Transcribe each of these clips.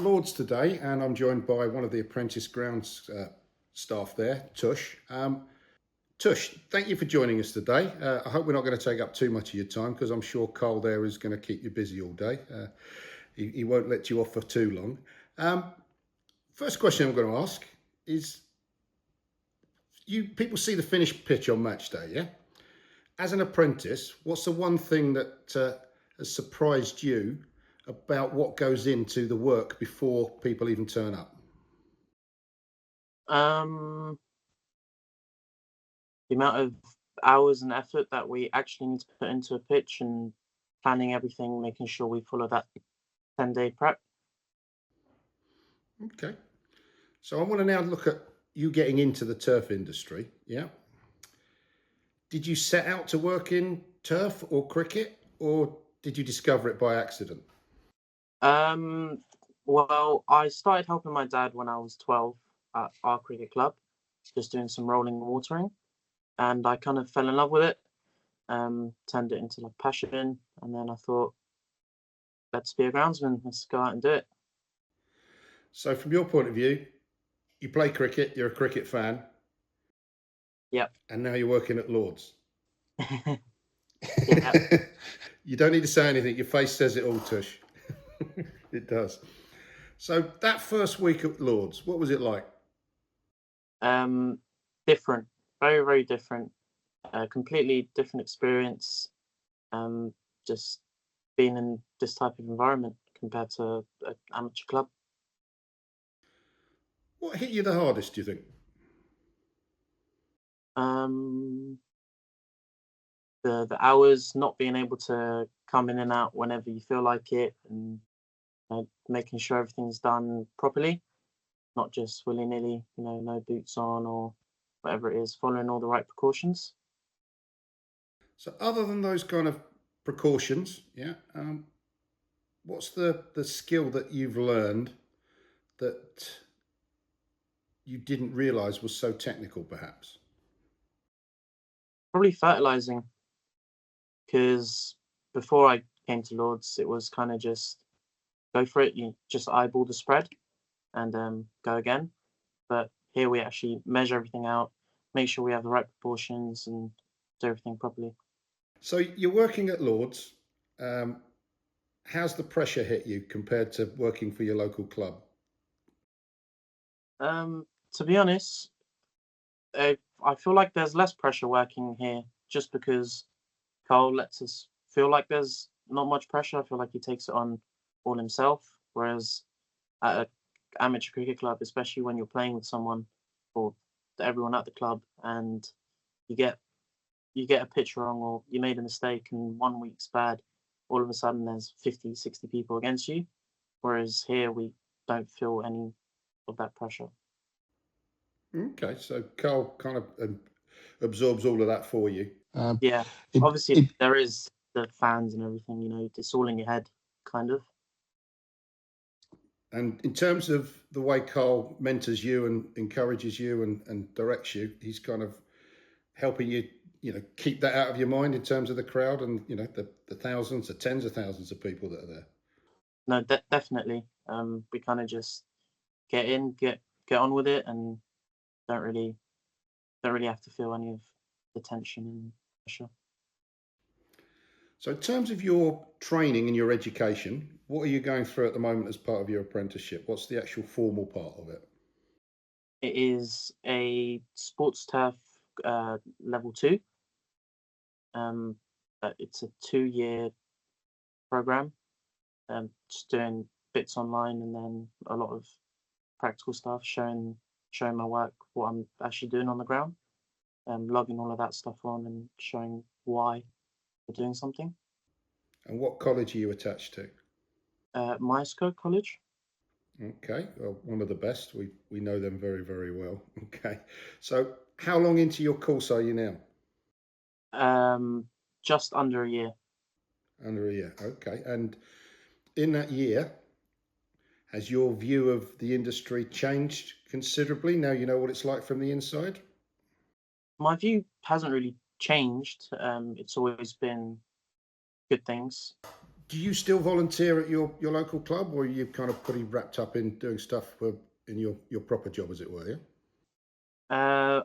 at Lords today, and I'm joined by one of the apprentice grounds staff there, Tush. Tush, thank you for joining us today. I hope we're not going to take up too much of your time, because I'm sure Carl there is going to keep you busy all day. He won't let you off for too long. First question I'm going to ask is, people see the finished pitch on match day, yeah? As an apprentice, what's the one thing that has surprised you about what goes into the work before people even turn up? The amount of hours and effort that we actually need to put into a pitch and planning everything, making sure we follow that 10-day prep. Okay. So I want to now look at you getting into the turf industry, yeah? Did you set out to work in turf or cricket, or did you discover it by accident? Well, I started helping my dad when I was 12 at our cricket club, just doing some rolling and watering, and I kind of fell in love with it, turned it into a passion, and then I thought, let's be a groundsman, let's go out and do it. So from your point of view, you play cricket, you're a cricket fan. Yep. And now you're working at Lords. Yeah. You don't need to say anything. Your face says it all, Tush. It does. So that first week at Lords, what was it like? Different, very, very different. Completely different experience. Just being in this type of environment compared to an amateur club. What hit you the hardest, do you think? The hours, not being able to come in and out whenever you feel like it, and making sure everything's done properly, not just willy-nilly, no boots on or whatever it is, following all the right precautions. So other than those kind of precautions, yeah, what's the skill that you've learned that you didn't realise was so technical, perhaps? Probably fertilizing, because before I came to Lords, it was kind of just go for it. You just eyeball the spread and go again. But here we actually measure everything out, make sure we have the right proportions, and do everything properly. So you're working at Lords. How's the pressure hit you compared to working for your local club? To be honest, I feel like there's less pressure working here, just because Carl lets us feel like there's not much pressure. I feel like he takes it on all himself, whereas at an amateur cricket club, especially when you're playing with someone or everyone at the club, and you get a pitch wrong or you made a mistake and 1 week's bad, all of a sudden there's 50, 60 people against you, whereas here we don't feel any of that pressure. Okay, so Carl kind of absorbs all of that for you. Yeah, obviously there is the fans and everything, it's all in your head, kind of. And in terms of the way Carl mentors you and encourages you and directs you, he's kind of helping you, keep that out of your mind in terms of the crowd and, the thousands, the tens of thousands of people that are there. No, definitely. We kind of just get in, get on with it, and don't really have to feel any of the tension and pressure. So in terms of your training and your education, what are you going through at the moment as part of your apprenticeship? What's the actual formal part of it? It is a sports turf level 2. It's a 2-year program. Just doing bits online and then a lot of practical stuff, showing my work, what I'm actually doing on the ground, logging all of that stuff on and showing why we're doing something. And what college are you attached to? Myerscough College. Okay, well, one of the best. We know them very, very well. Okay, so how long into your course are you now? Just under a year. Under a year, okay. And in that year, has your view of the industry changed considerably? Now you know what it's like from the inside? My view hasn't really changed. It's always been good things. Do you still volunteer at your local club, or are you kind of pretty wrapped up in doing stuff in your proper job, as it were? Yeah.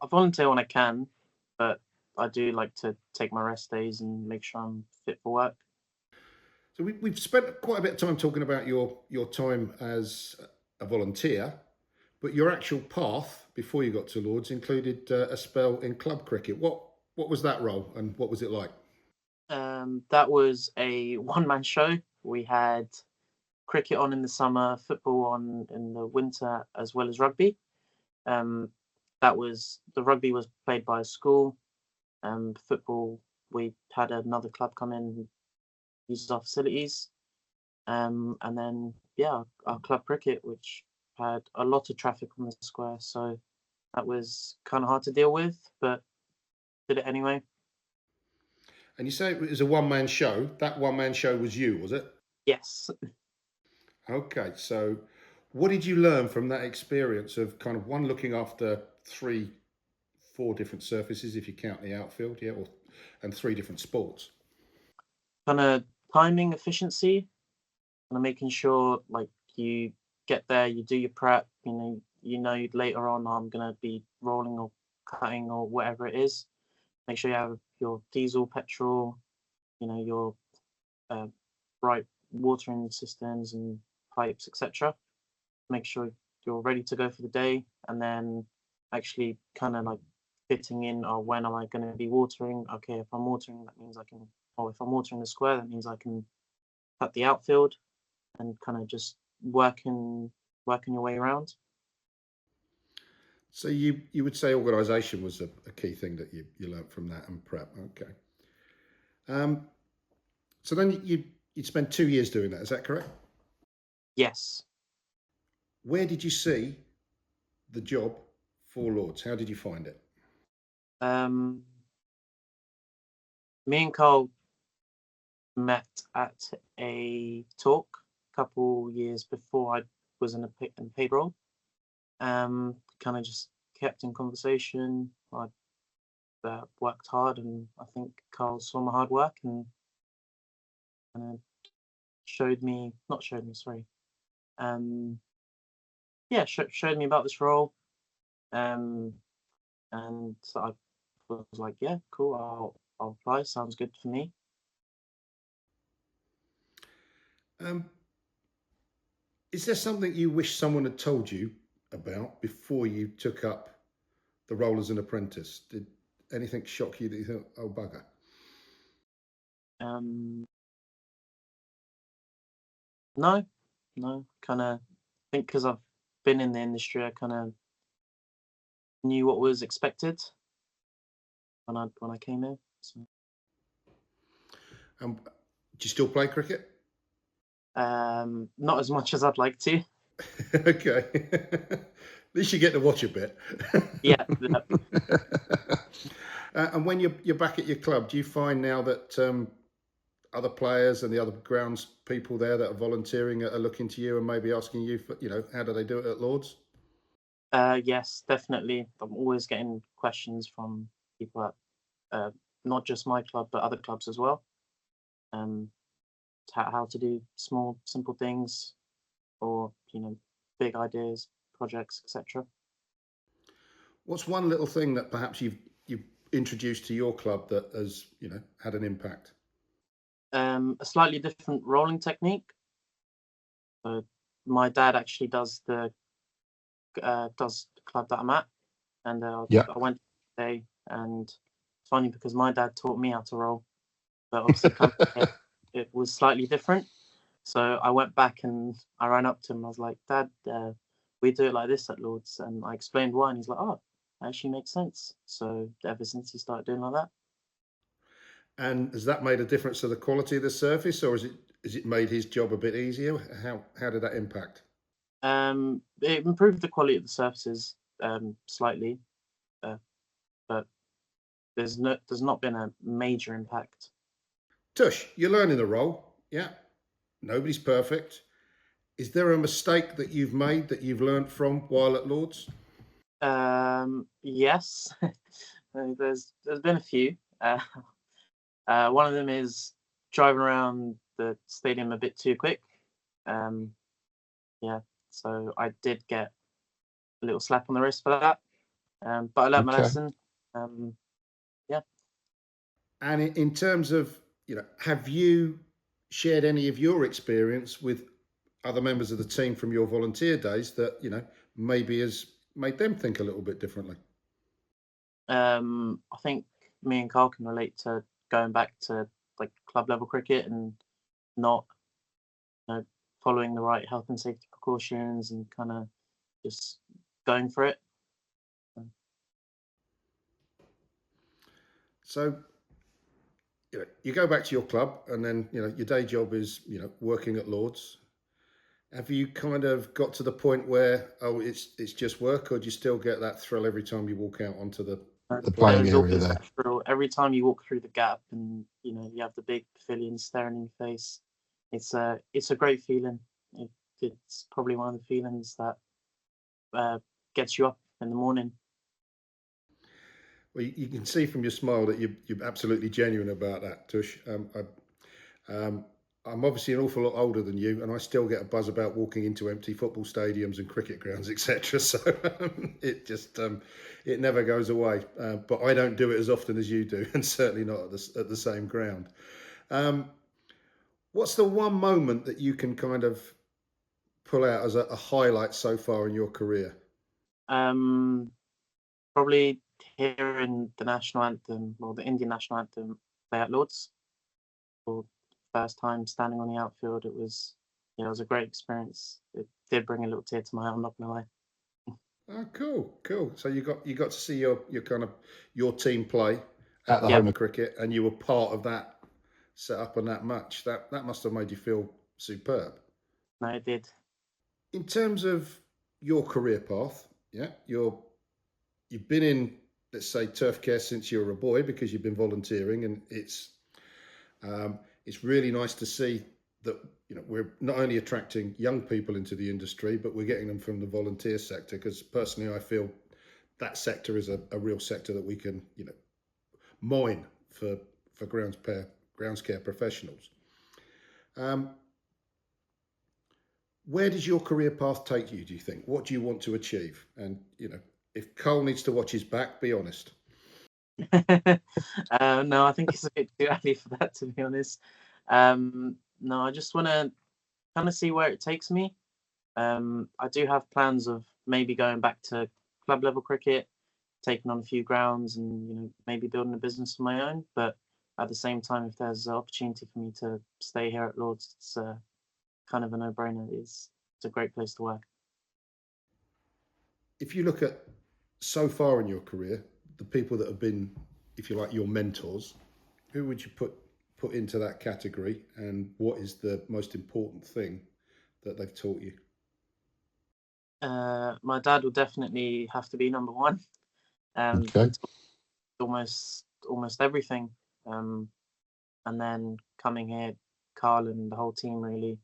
I volunteer when I can, but I do like to take my rest days and make sure I'm fit for work. So we've spent quite a bit of time talking about your time as a volunteer, but your actual path before you got to Lords included a spell in club cricket. What was that role, and what was it like? That was a one-man show. We had cricket on in the summer, football on in the winter, as well as rugby. Um, that was the rugby was played by a school. Football, we had another club come in, use our facilities. And then yeah, our club cricket, which had a lot of traffic on the square, so that was kind of hard to deal with, but did it anyway. And you say it was a one man show. That one man show was you, was it? Yes. Okay, so what did you learn from that experience of kind of one looking after three, four different surfaces, if you count the outfield, yeah, and three different sports? Kind of timing efficiency, kind of making sure like you get there, you do your prep, you later on I'm gonna be rolling or cutting or whatever it is. Make sure you have your diesel, petrol, your uh, right watering systems and pipes, etc. Make sure you're ready to go for the day, and then actually kind of like fitting in, or when am I going to be watering? Okay, if I'm watering, that means I can, or if I'm watering the square, that means I can cut the outfield, and kind of just working your way around. So you would say organisation was a key thing that you learnt from that, and prep. Okay. Um, so then you'd spent 2 years doing that. Is that correct? Yes. Where did you see the job for Lords? How did you find it? Um, Me and Carl met at a talk a couple years before I was in a paid role. Kind of just kept in conversation. I worked hard, and I think Carl saw my hard work and uh, not showed me, sorry. Um, yeah, showed me about this role. Um, and so I was like, yeah, cool. I'll apply. Sounds good for me. Um, is there something you wish someone had told you about before you took up the role as an apprentice? Did anything shock you that you thought, oh bugger? Um, no, no, kind of think because I've been in the industry, I kind of knew what was expected when I came in. So, Do you still play cricket? not as much as I'd like to. Okay. At least you get to watch a bit. Yeah, And when you're back at your club, do you find now that other players and the other grounds people there that are volunteering are looking to you and maybe asking you for, how do they do it at Lords? yes, definitely. I'm always getting questions from people at not just my club but other clubs as well. Um, how to do small, simple things, or big ideas, projects, etc. What's one little thing that perhaps you've introduced to your club that has had an impact? A slightly different rolling technique. So my dad actually does the club that I'm at, and Yeah. I went today, and it's funny because my dad taught me how to roll, but obviously it was slightly different. So I went back and I ran up to him. I was like, Dad, we do it like this at Lords, and I explained why, and he's like, oh, that actually makes sense. So ever since he started doing like that. And has that made a difference to the quality of the surface, or has it made his job a bit easier? How did that impact? It improved the quality of the surfaces slightly, uh, but there's not been a major impact. Tush, you're learning the role. Yeah. Nobody's perfect. Is there a mistake that you've made that you've learned from while at Lords? Yes, there's been a few. One of them is driving around the stadium a bit too quick. Yeah, so I did get a little slap on the wrist for that. But I learnt my Okay. lesson. Yeah. And in terms of, have you shared any of your experience with other members of the team from your volunteer days that, maybe has made them think a little bit differently? I think me and Carl can relate to going back to like club level cricket and not, following the right health and safety precautions and kind of just going for it. So, you go back to your club and then, your day job is, working at Lords. Have you kind of got to the point where, it's just work, or do you still get that thrill every time you walk out onto the The playing There's area always there. that thrill every time you walk through the gap and you have the big pavilion staring in your face. It's a great feeling. It's probably one of the feelings that gets you up in the morning. Well, you can see from your smile that you're absolutely genuine about that, Tush. I'm obviously an awful lot older than you, and I still get a buzz about walking into empty football stadiums and cricket grounds, etc. So it just it never goes away. But I don't do it as often as you do, and certainly not at the same ground. What's the one moment that you can kind of pull out as a highlight so far in your career? Probably hearing the national anthem or the Indian national anthem play at Lords for the first time standing on the outfield. It was a great experience. It did bring a little tear to my eye, I'm not gonna lie. Oh, cool. So you got to see your kind of your team play At at the the Yeah. home home cricket, and you were part of that setup and that match. That must have made you feel superb. No, it did. In terms of your career path, yeah, you've been in, let's say, turf care since you were a boy because you've been volunteering, and it's really nice to see that we're not only attracting young people into the industry, but we're getting them from the volunteer sector. Because personally, I feel that sector is a real sector that we can mine for grounds care professionals. Where does your career path take you, do you think? What do you want to achieve? And if Cole needs to watch his back, be honest. No, I think it's a bit too early for that, to be honest. No, I just want to kind of see where it takes me. I do have plans of maybe going back to club level cricket, taking on a few grounds, and maybe building a business of my own. But at the same time, if there's an opportunity for me to stay here at Lords, it's kind of a no-brainer. It's a great place to work. If you look at so far in your career, the people that have been, if you like, your mentors, who would you put into that category, and what is the most important thing that they've taught you? My dad would definitely have to be number one. Okay. It's almost everything. And then coming here, Carl and the whole team really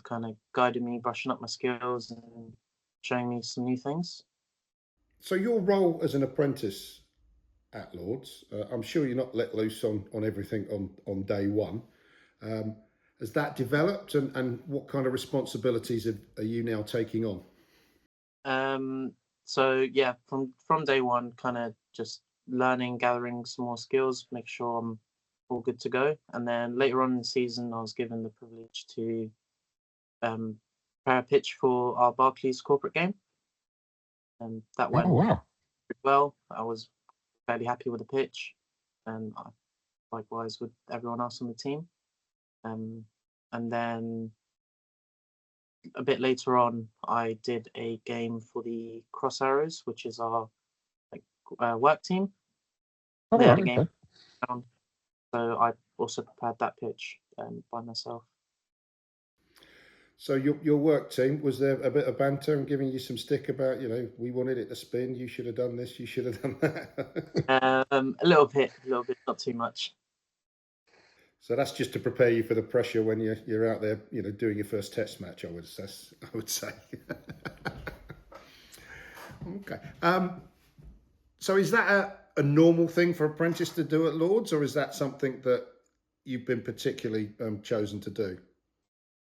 kind of guided me, brushing up my skills and showing me some new things. So your role as an apprentice at Lords, I'm sure you're not let loose on everything on day one. Has that developed, and what kind of responsibilities are you now taking on? So yeah, from day one, kind of just learning, gathering some more skills, make sure I'm all good to go. And then later on in the season, I was given the privilege to prepare a pitch for our Barclays corporate game, and that went Oh wow. pretty well. I was fairly happy with the pitch, and likewise with everyone else on the team. And then a bit later on, I did a game for the Cross Arrows, which is our work team. Oh, They had right, a game okay. round, so I also prepared that pitch by myself. So your work team, was there a bit of banter and giving you some stick about, we wanted it to spin, you should have done this, you should have done that? A little bit, not too much. So that's just to prepare you for the pressure when you're out there, doing your first test match, I would say. Okay. So is that a normal thing for apprentice to do at Lords, or is that something that, you've been particularly chosen to do?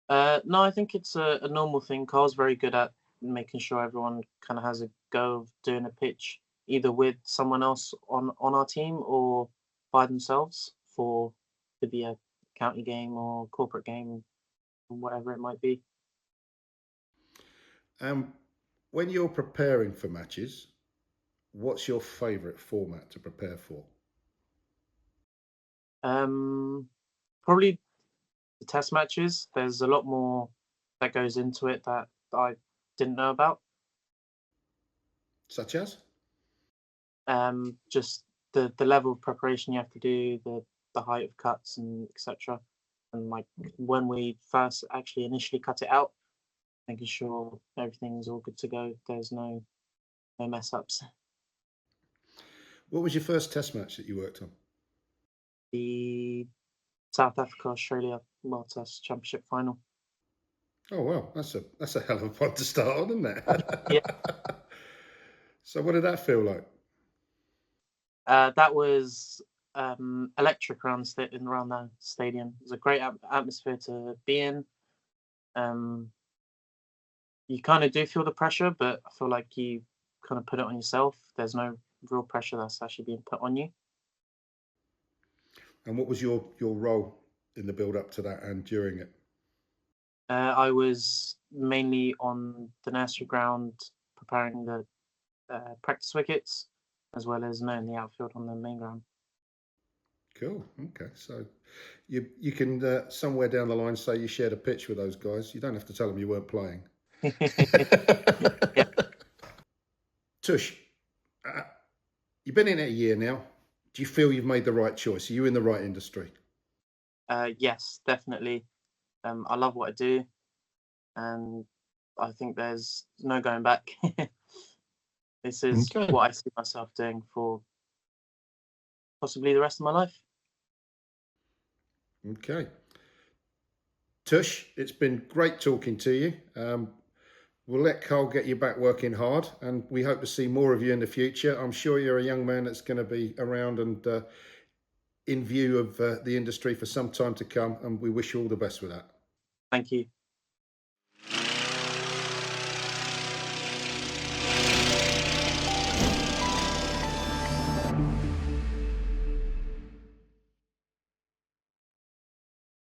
No, I think it's a normal thing. Carl's very good at making sure everyone kind of has a go of doing a pitch, either with someone else on our team or by themselves for to be a county game or corporate game, whatever it might be. When you're preparing for matches, what's your favourite format to prepare for? Probably the test matches. There's a lot more that goes into it that I didn't know about. Such as? Just the level of preparation you have to do, the height of cuts and etc. And like when we first actually initially cut it out, making sure everything's all good to go. There's no mess ups. What was your first test match that you worked on? The South Africa Australia World Test Championship final. Oh well, that's a hell of a one to start on, isn't it? Yeah. So what did that feel like? That was electric around the stadium. It was a great atmosphere to be in. You kind of do feel the pressure, but I feel like you kind of put it on yourself. There's no real pressure that's actually being put on you. And what was your role in the build up to that and during it? I was mainly on the nursery ground preparing the practice wickets, as well as knowing the outfield on the main ground. Cool. Okay, so you can somewhere down the line say you shared a pitch with those guys. You don't have to tell them you weren't playing. Yeah. Tush, you've been in it a year now. Do you feel you've made the right choice? Are you in the right industry? Yes, definitely. I love what I do, and I think there's no going back. This is Okay. what I see myself doing for possibly the rest of my life. Okay. Tush, it's been great talking to you. We'll let Carl get you back working hard, and we hope to see more of you in the future. I'm sure you're a young man that's going to be around and in view of the industry for some time to come, and we wish you all the best with that. Thank you.